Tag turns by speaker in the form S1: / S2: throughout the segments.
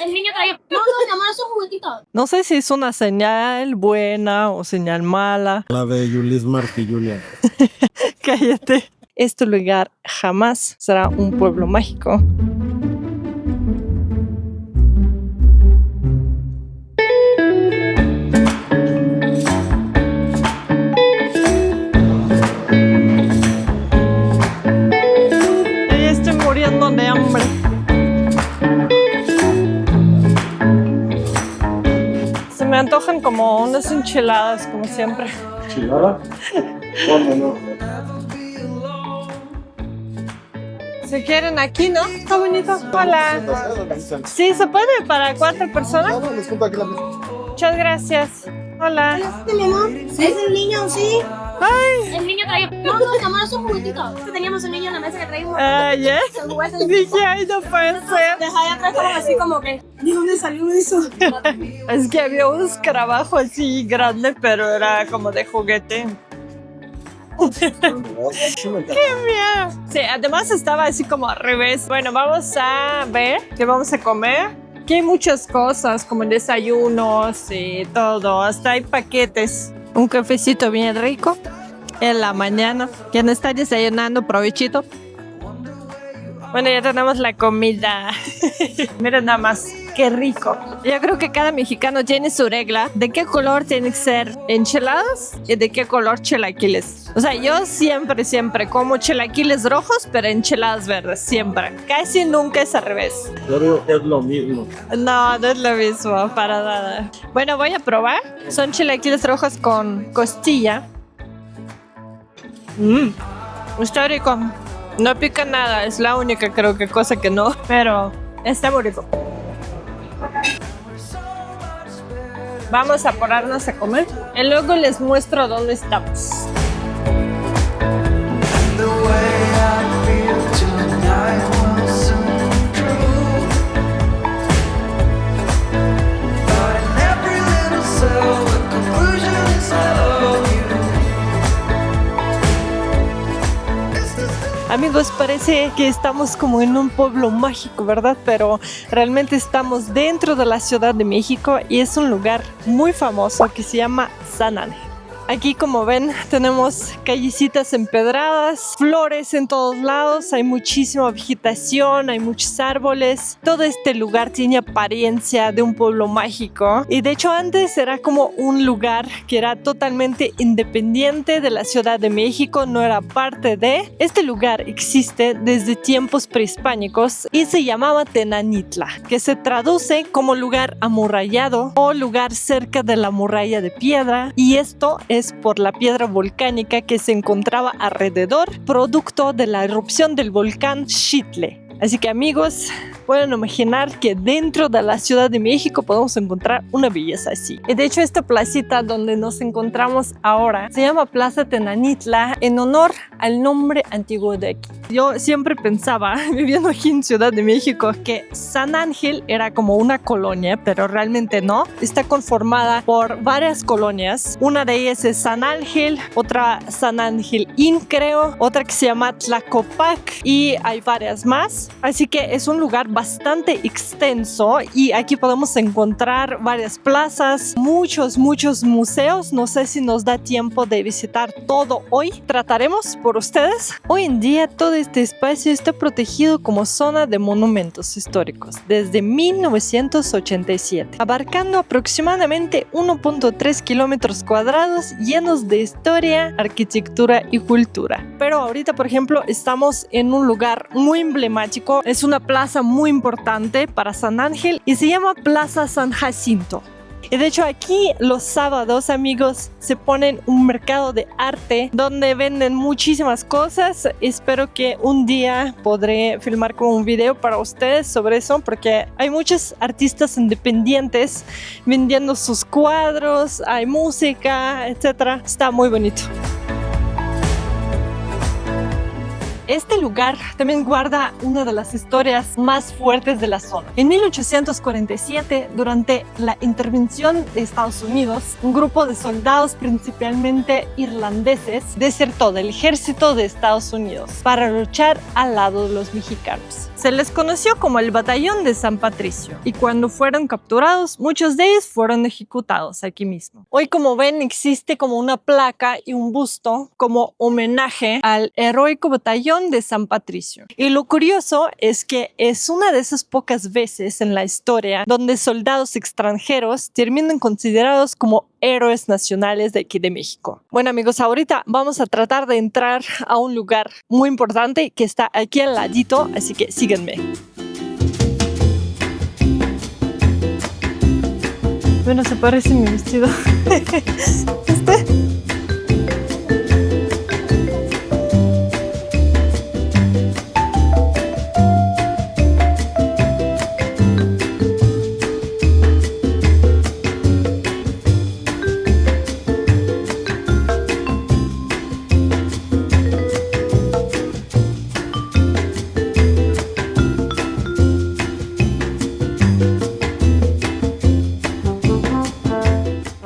S1: El niño traía... No, mi amor, esos juguetitos.
S2: No sé si es una señal buena o señal mala.
S3: La de Yulis Martí, Julia.
S2: Cállate. Este lugar jamás será un pueblo mágico. Ya estoy muriendo de hambre. Se me antojan como unas enchiladas, como siempre.
S3: ¿Chilada? ¿Cómo no?
S2: Si quieren aquí, ¿no? Está bonito. Hola. Sí, ¿se puede para 4 personas? Muchas gracias. Hola.
S1: Este, mi amor, ¿es el niño, sí?
S2: Ay.
S1: El niño traía... No, mi amor, esos juguetitos. Teníamos un niño en la mesa que traía un
S2: ¿Ya? Dije, ay, no puede ser.
S1: Deja ahí atrás como así como que... ¿De dónde salió eso?
S2: Es que había un escarabajo así grande, pero era como de juguete. ¡Qué miedo! Sí, además estaba así como al revés. Bueno, vamos a ver qué vamos a comer. Aquí hay muchas cosas, como desayunos y todo. Hasta hay paquetes. Un cafecito bien rico en la mañana. Quien está desayunando, provechito. Bueno, ya tenemos la comida. Miren nada más, qué rico. Yo creo que cada mexicano tiene su regla de qué color tienen que ser enchiladas y de qué color chilaquiles. O sea, yo siempre como chilaquiles rojos, pero enchiladas verdes, siempre. Casi nunca es al revés.
S3: Yo digo que es lo mismo.
S2: No, no es lo mismo, para nada. Bueno, voy a probar. Son chilaquiles rojos con costilla. Está rico. No pica nada, es la única creo que cosa que no, pero está muy rico. Vamos a pararnos a comer y luego les muestro dónde estamos. Amigos, parece que estamos como en un pueblo mágico, ¿verdad? Pero realmente estamos dentro de la Ciudad de México y es un lugar muy famoso que se llama San Ángel. Aquí, como ven, tenemos callecitas empedradas, flores en todos lados, hay muchísima vegetación, hay muchos árboles. Todo este lugar tiene apariencia de un pueblo mágico y de hecho antes era como un lugar que era totalmente independiente de la Ciudad de México, no era parte de. Este lugar existe desde tiempos prehispánicos y se llamaba Tenanitla, que se traduce como lugar amurallado o lugar cerca de la muralla de piedra, y esto es por la piedra volcánica que se encontraba alrededor, producto de la erupción del volcán Xitle. Así que amigos, pueden imaginar que dentro de la Ciudad de México podemos encontrar una belleza así. Y de hecho esta placita donde nos encontramos ahora se llama Plaza Tenanitla en honor al nombre antiguo de aquí. Yo siempre pensaba, viviendo aquí en Ciudad de México, que San Ángel era como una colonia, pero realmente no. Está conformada por varias colonias. Una de ellas es San Ángel, otra San Ángel Inn, creo, otra que se llama Tlacopac y hay varias más. Así que es un lugar bastante extenso y aquí podemos encontrar varias plazas, muchos museos. No sé si nos da tiempo de visitar todo hoy. Trataremos por ustedes. Hoy en día todo este espacio está protegido como zona de monumentos históricos desde 1987, abarcando aproximadamente 1.3 kilómetros cuadrados llenos de historia, arquitectura y cultura. Pero ahorita, por ejemplo, estamos en un lugar muy emblemático. Es una plaza muy importante para San Ángel y se llama Plaza San Jacinto. Y de hecho aquí los sábados, amigos, se ponen un mercado de arte donde venden muchísimas cosas. Espero que un día podré filmar como un video para ustedes sobre eso, porque hay muchos artistas independientes vendiendo sus cuadros, hay música, etc. Está muy bonito. Este lugar también guarda una de las historias más fuertes de la zona. En 1847, durante la intervención de Estados Unidos, un grupo de soldados, principalmente irlandeses, desertó del ejército de Estados Unidos para luchar al lado de los mexicanos. Se les conoció como el Batallón de San Patricio y cuando fueron capturados, muchos de ellos fueron ejecutados aquí mismo. Hoy, como ven, existe como una placa y un busto como homenaje al heroico Batallón de San Patricio. Y lo curioso es que es una de esas pocas veces en la historia donde soldados extranjeros terminan considerados como héroes nacionales de aquí de México. Bueno, amigos, ahorita vamos a tratar de entrar a un lugar muy importante que está aquí al ladito, así que síganme. Bueno, se parece mi vestido.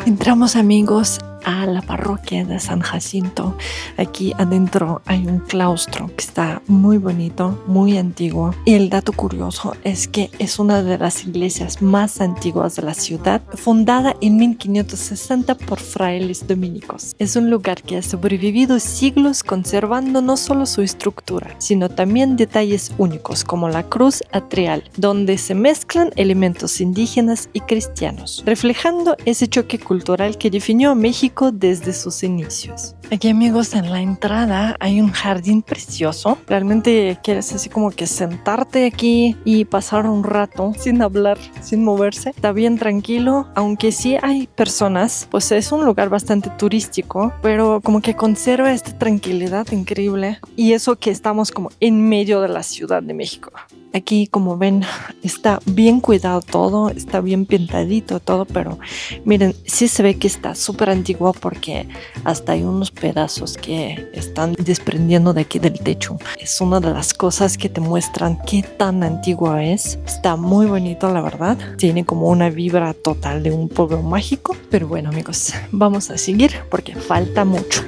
S2: Entramos, amigos, a la parroquia de San Jacinto. Aquí adentro hay un claustro que está muy bonito, muy antiguo. Y el dato curioso es que es una de las iglesias más antiguas de la ciudad, fundada en 1560 por frailes dominicos. Es un lugar que ha sobrevivido siglos conservando no solo su estructura, sino también detalles únicos como la cruz atrial, donde se mezclan elementos indígenas y cristianos, reflejando ese choque cultural que definió a México desde sus inicios. Aquí, amigos, en la entrada hay un jardín precioso. Realmente quieres así como que sentarte aquí y pasar un rato sin hablar, sin moverse. Está bien tranquilo, aunque sí hay personas, pues es un lugar bastante turístico, pero como que conserva esta tranquilidad increíble. Y eso que estamos como en medio de la Ciudad de México. Aquí, como ven, está bien cuidado todo, está bien pintadito todo, pero miren, sí se ve que está súper antiguo porque hasta hay unos pedazos que están desprendiendo de aquí del techo. Es una de las cosas que te muestran qué tan antiguo es. Está muy bonito, la verdad. Tiene como una vibra total de un pueblo mágico. Pero bueno, amigos, vamos a seguir porque falta mucho.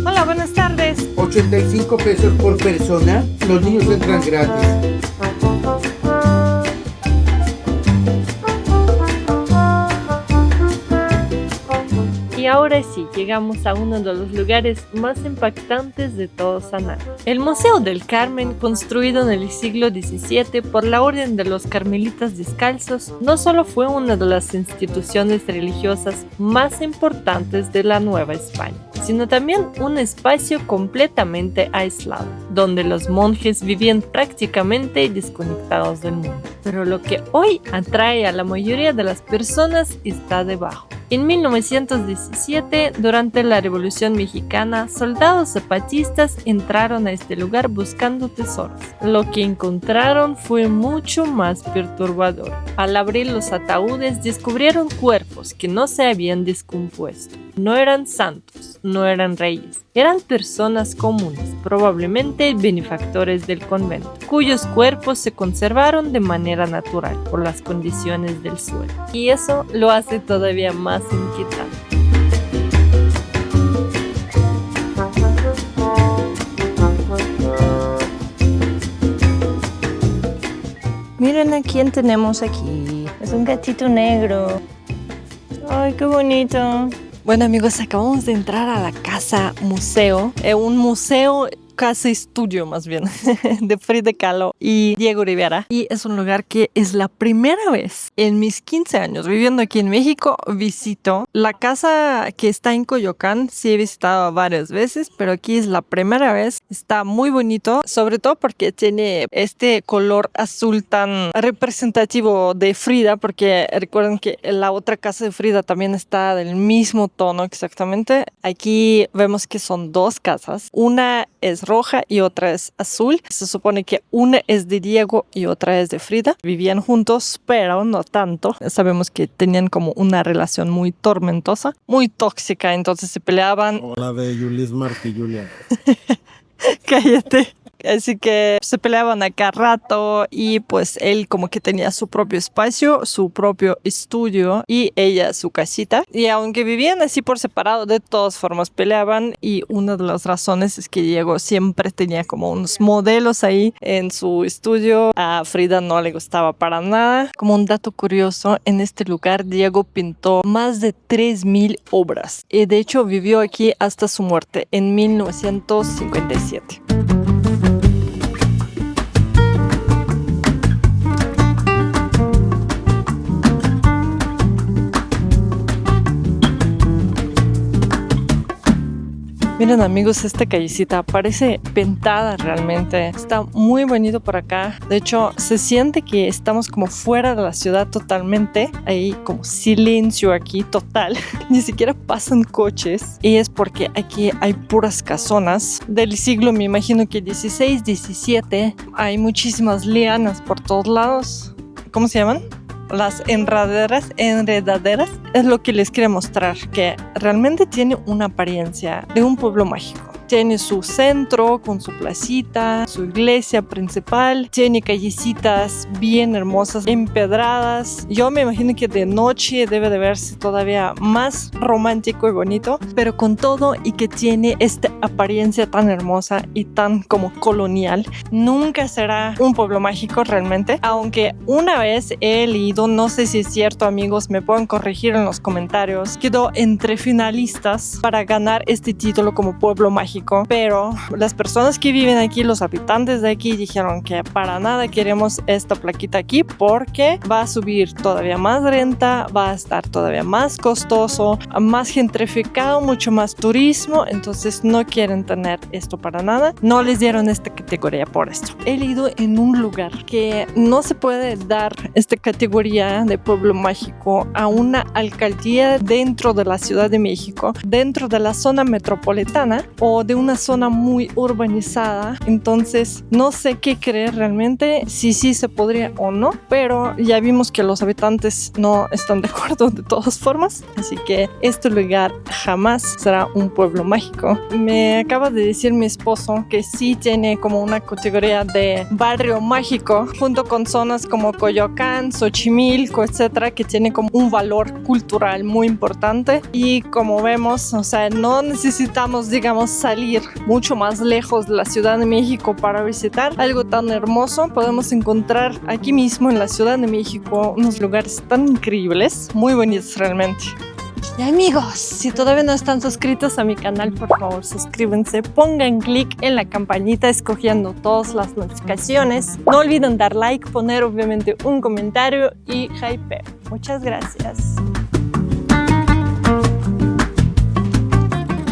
S2: Hola, buenas tardes.
S4: 85 pesos por persona, los niños entran gratis.
S2: Y ahora sí, llegamos a uno de los lugares más impactantes de todo Sanán. El Museo del Carmen, construido en el siglo XVII por la Orden de los Carmelitas Descalzos, no solo fue una de las instituciones religiosas más importantes de la Nueva España, sino también un espacio completamente aislado, donde los monjes vivían prácticamente desconectados del mundo. Pero lo que hoy atrae a la mayoría de las personas está debajo. En 1917, durante la Revolución Mexicana, soldados zapatistas entraron a este lugar buscando tesoros. Lo que encontraron fue mucho más perturbador. Al abrir los ataúdes, descubrieron cuerpos que no se habían descompuesto. No eran santos, no eran reyes, eran personas comunes, probablemente benefactores del convento, cuyos cuerpos se conservaron de manera natural por las condiciones del suelo. Y eso lo hace todavía más inquietante.
S5: Miren a quién tenemos aquí. Es un gatito negro. Ay, qué bonito.
S2: Bueno, amigos, acabamos de entrar a la casa museo, un museo casa estudio más bien de Frida Kahlo y Diego Rivera, y es un lugar que es la primera vez en mis 15 años viviendo aquí en México visito. La casa que está en Coyoacán sí he visitado varias veces, pero aquí es la primera vez. Está muy bonito, sobre todo porque tiene este color azul tan representativo de Frida, porque recuerden que la otra casa de Frida también está del mismo tono exactamente. Aquí vemos que son dos casas, una es roja y otra es azul. Se supone que una es de Diego y otra es de Frida. Vivían juntos, pero no tanto. Sabemos que tenían como una relación muy tormentosa, muy tóxica, entonces se peleaban.
S3: O la de Julis Mart y Julian.
S2: Cállate. Así que se peleaban a cada rato y pues él como que tenía su propio espacio, su propio estudio y ella su casita. Y aunque vivían así por separado, de todas formas peleaban y una de las razones es que Diego siempre tenía como unos modelos ahí en su estudio. A Frida no le gustaba para nada. Como un dato curioso, en este lugar Diego pintó más de 3.000 obras y de hecho vivió aquí hasta su muerte en 1957. Miren amigos, esta callecita parece pintada realmente. Está muy bonito por acá. De hecho, se siente que estamos como fuera de la ciudad totalmente. Hay como silencio aquí total. Ni siquiera pasan coches. Y es porque aquí hay puras casonas del siglo, me imagino que 16, 17. Hay muchísimas lianas por todos lados. ¿Cómo se llaman? Las enredaderas es lo que les quiero mostrar, que realmente tiene una apariencia de un pueblo mágico. Tiene su centro con su placita, su iglesia principal, tiene callecitas bien hermosas, empedradas. Yo me imagino que de noche debe de verse todavía más romántico y bonito, pero con todo y que tiene esta apariencia tan hermosa y tan como colonial, nunca será un pueblo mágico realmente, aunque una vez he leído, no sé si es cierto amigos, me pueden corregir en los comentarios, quedó entre finalistas para ganar este título como pueblo mágico. Pero las personas que viven aquí, los habitantes de aquí, dijeron que para nada queremos esta plaquita aquí porque va a subir todavía más renta, va a estar todavía más costoso, más gentrificado, mucho más turismo, entonces no quieren tener esto para nada. No les dieron esta categoría por esto. He leído en un lugar que no se puede dar esta categoría de pueblo mágico a una alcaldía dentro de la Ciudad de México, dentro de la zona metropolitana o de una zona muy urbanizada. Entonces no sé qué creer realmente, si sí se podría o no, pero ya vimos que los habitantes no están de acuerdo de todas formas, así que este lugar jamás será un pueblo mágico. Me acaba de decir mi esposo que sí tiene como una categoría de barrio mágico junto con zonas como Coyoacán, Xochimilco, etcétera, que tiene como un valor cultural muy importante. Y como vemos, o sea, no necesitamos, digamos, salir mucho más lejos de la Ciudad de México para visitar algo tan hermoso. Podemos encontrar aquí mismo en la Ciudad de México unos lugares tan increíbles, muy bonitos realmente. Y amigos, si todavía no están suscritos a mi canal, por favor suscríbanse, pongan clic en la campanita escogiendo todas las notificaciones. No olviden dar like, poner obviamente un comentario y hype. Muchas gracias.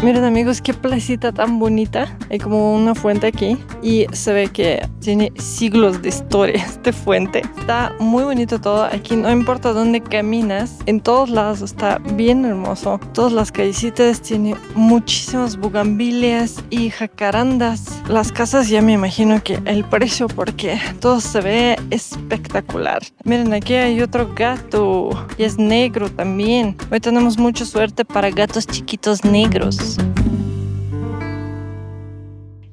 S2: Miren amigos, qué placita tan bonita. Hay como una fuente aquí y se ve que tiene siglos de historia esta fuente. Está muy bonito todo. Aquí no importa dónde caminas, en todos lados está bien hermoso. Todas las callecitas tienen muchísimas bugambilias y jacarandas. Las casas ya me imagino que el precio porque todo se ve espectacular. Miren, aquí hay otro gato y es negro también. Hoy tenemos mucha suerte para gatos chiquitos negros.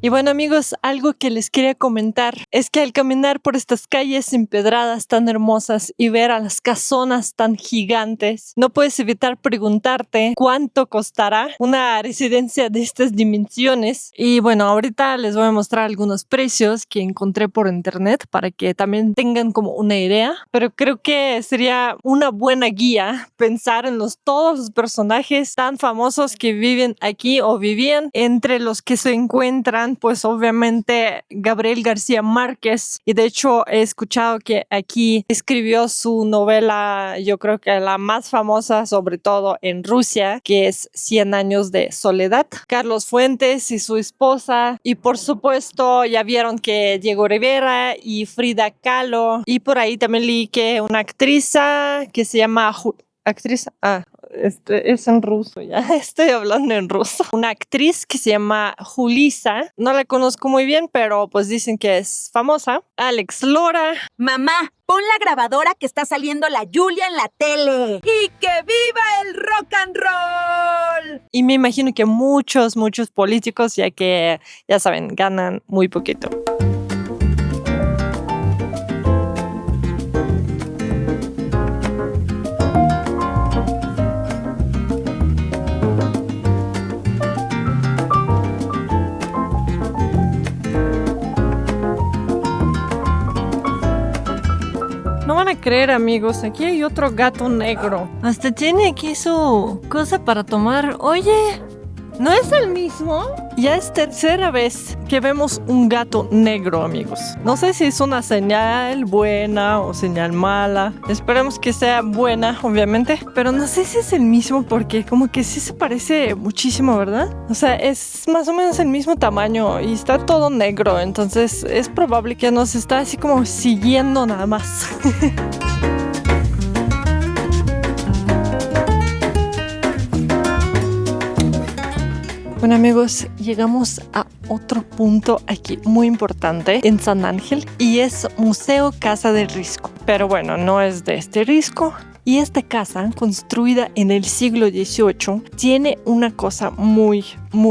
S2: Y bueno amigos, algo que les quería comentar es que al caminar por estas calles empedradas tan hermosas y ver a las casonas tan gigantes, no puedes evitar preguntarte cuánto costará una residencia de estas dimensiones. Y bueno, ahorita les voy a mostrar algunos precios que encontré por internet para que también tengan como una idea, pero creo que sería una buena guía pensar en todos los personajes tan famosos que viven aquí o vivían, entre los que se encuentran pues obviamente Gabriel García Márquez, y de hecho he escuchado que aquí escribió su novela, yo creo que la más famosa sobre todo en Rusia, que es 100 años de soledad. Carlos Fuentes y su esposa, y por supuesto ya vieron que Diego Rivera y Frida Kahlo, y por ahí también leí que una actriz que se llama actriz, es en ruso, ya estoy hablando en ruso. Una actriz que se llama Julissa, no la conozco muy bien, pero pues dicen que es famosa. Alex Lora.
S6: Mamá, pon la grabadora que está saliendo la Julia en la tele. ¡Y que viva el rock and roll!
S2: Y me imagino que muchos políticos, ya que, ya saben, ganan muy poquito. No van a creer, amigos, aquí hay otro gato negro. Hasta tiene aquí su cosa para tomar. Oye, ¿no es el mismo? Ya es tercera vez que vemos un gato negro, amigos. No sé si es una señal buena o señal mala. Esperemos que sea buena, obviamente. Pero no sé si es el mismo porque como que sí se parece muchísimo, ¿verdad? O sea, es más o menos el mismo tamaño y está todo negro. Entonces es probable que nos está así como siguiendo nada más. Bueno, amigos, llegamos a otro punto aquí muy importante en San Ángel y es Museo Casa del Risco. Pero bueno, no es de este risco. Y esta casa, construida en el siglo XVIII, tiene una cosa muy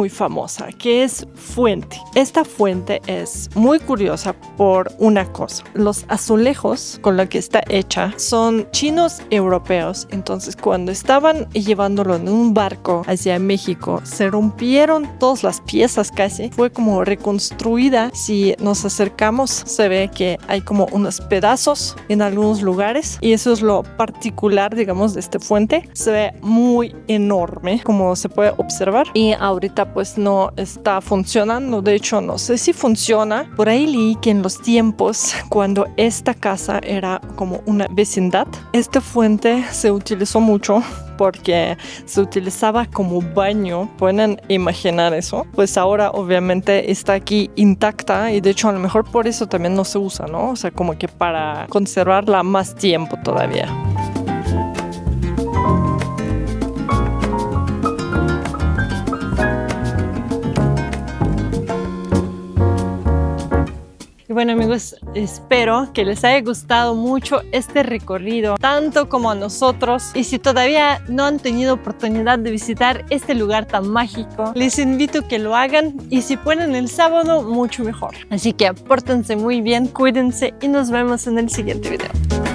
S2: famosa, que es fuente. Esta fuente es muy curiosa por una cosa. Los azulejos con los que está hecha son chinos europeos. Entonces, cuando estaban llevándolo en un barco hacia México, se rompieron todas las piezas casi. Fue como reconstruida. Si nos acercamos, se ve que hay como unos pedazos en algunos lugares. Y eso es lo particular, digamos, de esta fuente. Se ve muy enorme, como se puede observar. Y ahorita pues no está funcionando. De hecho, no sé si funciona. Por ahí leí que en los tiempos cuando esta casa era como una vecindad, esta fuente se utilizó mucho porque se utilizaba como baño. ¿Pueden imaginar eso? Pues ahora obviamente está aquí intacta y de hecho a lo mejor por eso también no se usa, ¿no? O sea, como que para conservarla más tiempo todavía. Y bueno, amigos, espero que les haya gustado mucho este recorrido, tanto como a nosotros. Y si todavía no han tenido oportunidad de visitar este lugar tan mágico, les invito a que lo hagan. Y si pueden el sábado, mucho mejor. Así que pórtense muy bien, cuídense y nos vemos en el siguiente video.